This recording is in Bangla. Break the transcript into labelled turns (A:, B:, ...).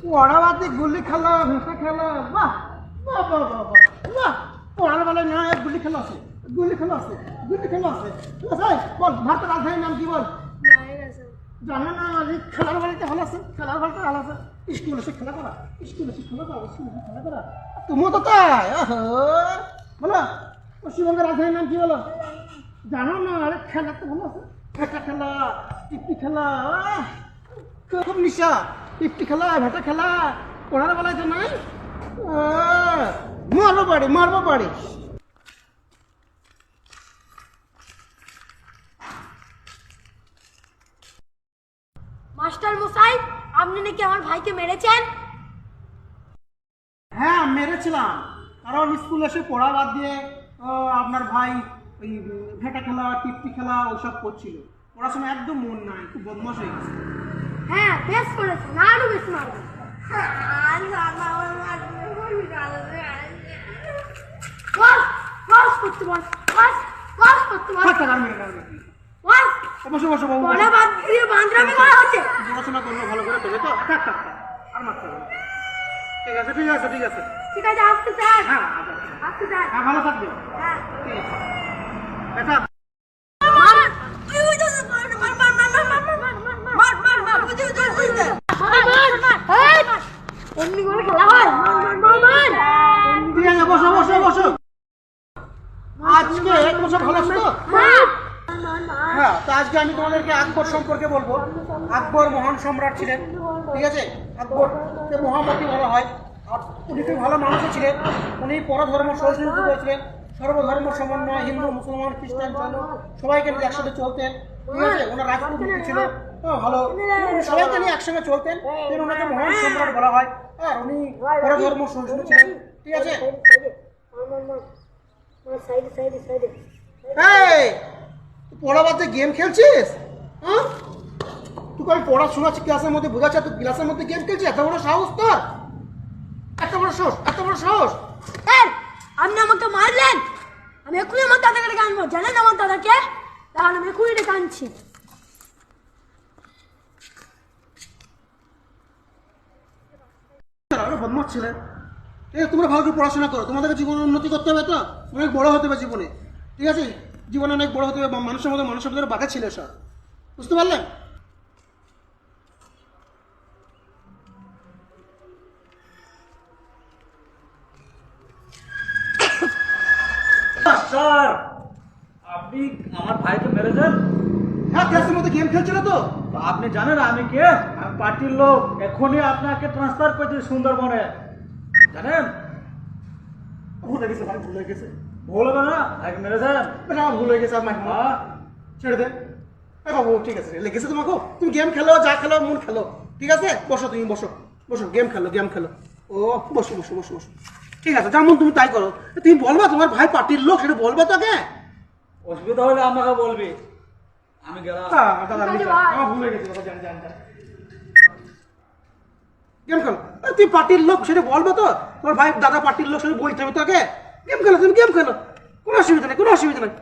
A: পড়া বাদে গুলি খেলা ভেসে খেলা বাহ বাহ বাহ বাহ বাহ বাহ পড়ার বেলায় না গুলি খেলা আছে গুলি খেলা আছে গুলি খেলা আছে বল ভারতের রাজধানীর নাম কি বল জানো না খেলার বাড়িতে ভালো আছে খেলার বাড়িতে ভালো আছে স্কুলে এসে খেলা করা স্কুলে এসে খেলা করা স্কুলে এসে খেলা করা তুমিও তো তাই বলো পশ্চিমবঙ্গের রাজধানীর নাম কি বলো জানো না আরে খেলা তো ভালো আছে ভেটা খেলা টিপটি খেলা খুব নিশা টিপটি খেলা ভেটা খেলা পড়ার বেলায় তো নাই মারবো পারি
B: মাস্টার মশাই আপনি নাকি আমার ভাইকে মেরেছেন?
A: হ্যাঁ মেরেছিলাম কারণ স্কুলে এসে পড়া বাদ দিয়ে আপনার ভাই ওই ভেটা খেলা টিপটি খেলা ওইসব করছিল পড়াশোনা একদম মন নাই খুব বদমাশ হয়ে গেছে
B: হ্যাঁ বেশ করেছেন আরো বেশ মারবেন করতে বল করতে বল
A: বসো বসো বাবু
B: পড়া বাদ দিয়ে বান্দরামি করা হচ্ছে
A: পড়াশোনা করলে ভালো করে দেবে তো আর মারতে হবে ঠিক আছে ঠিক আছে ঠিক আছে
B: ঠিক আছে আসতে স্যার
A: হ্যাঁ
B: আসতে স্যার
A: হ্যাঁ ভালো থাকবে
B: হ্যাঁ
A: ঠিক আছে বেটা
B: এমনি করে খেলা হয়
A: ঠিক আছে বসো বসো বসো আজকে বসো ভালো আছো তো হ্যাঁ তো আজকে আমি তোমাদেরকে আকবর সম্পর্কে বলবো আকবর মহান সম্রাট ছিলেন ঠিক আছে আকবরকে মহামতি বলা হয় আর উনি খুব ভালো মানুষও ছিলেন উনি পরধর্ম সহিষ্ণুতা করেছিলেন সর্বধর্ম সমন্বয় হিন্দু মুসলমান খ্রিস্টান জৈন সবাইকে নিয়ে একসাথে চলতেন ঠিক আছে ওনার রাজনীতি ছিল ভালো উনি সবাইকে নিয়ে একসঙ্গে চলতেন তিনি ওনাকে মহান সম্রাট বলা হয় আর উনি পরধর্ম সহিষ্ণু ছিলেন ঠিক আছে পড়া বাদে গেম খেলছিস হ্যাঁ তুই আমি পড়া শোনাচ্ছি ক্লাসের মধ্যে বোঝাচ্ছে তুই ক্লাসের মধ্যে গেম খেলছিস এত বড় সাহস তোর এত বড় সাহস
B: স্যার আপনি আমাকে মারলেন আমি এক্ষুনি আমার দাদাকে ডেকে আনবো জানেন আমার দাদাকে তাহলে আমি এক্ষুনি ডেকে আনছি
A: বদমাশ ছিলেন তোমরা ভালো করে পড়াশোনা করো তোমাদেরকে জীবনে উন্নতি করতে হবে তো অনেক বড় হতে হবে জীবনে ঠিক আছে জীবনে অনেক বড় হতে হবে মানুষের মধ্যে বাঁকা ছিল সব বুঝতে পারলেন
C: স্যার আপনি আমার ভাইকে মেরেছেন
A: হ্যাঁ ক্লাসের মধ্যে গেম খেলছিল তো
C: আপনি জানেন আমি কে আমি পার্টির লোক এখনই আপনাকে ট্রান্সফার করছি সুন্দরবনে জানেন
A: ভুলে গেছে ভাই ভুলে গেছে
C: ভুল হবে না আগে মেরেছেন
A: ভুল হয়ে গেছে আর ছেড়ে দে বাবু ঠিক আছে লেগেছে তোমাকে তুমি গেম খেলো যা খেলো মন খেলো ঠিক আছে বসো তুমি বসো গেম খেলো ও বসো ঠিক আছে যেমন তুমি তাই করো তুমি বলবা তোমার ভাই পার্টির লোক সেটা বলবে তোকে
C: অসুবিধা হলে আমাকে বলবি আমি গেলাম
A: আমার ভুল হয়ে গেছে জান গেম খেলো তুই পার্টির লোক সেটা বলবে তো তোমার ভাই দাদা পার্টির লোক সেটা বলতে হবে তোকে গেম খেলো তুমি গেম খেলো কোনো অসুবিধা নেই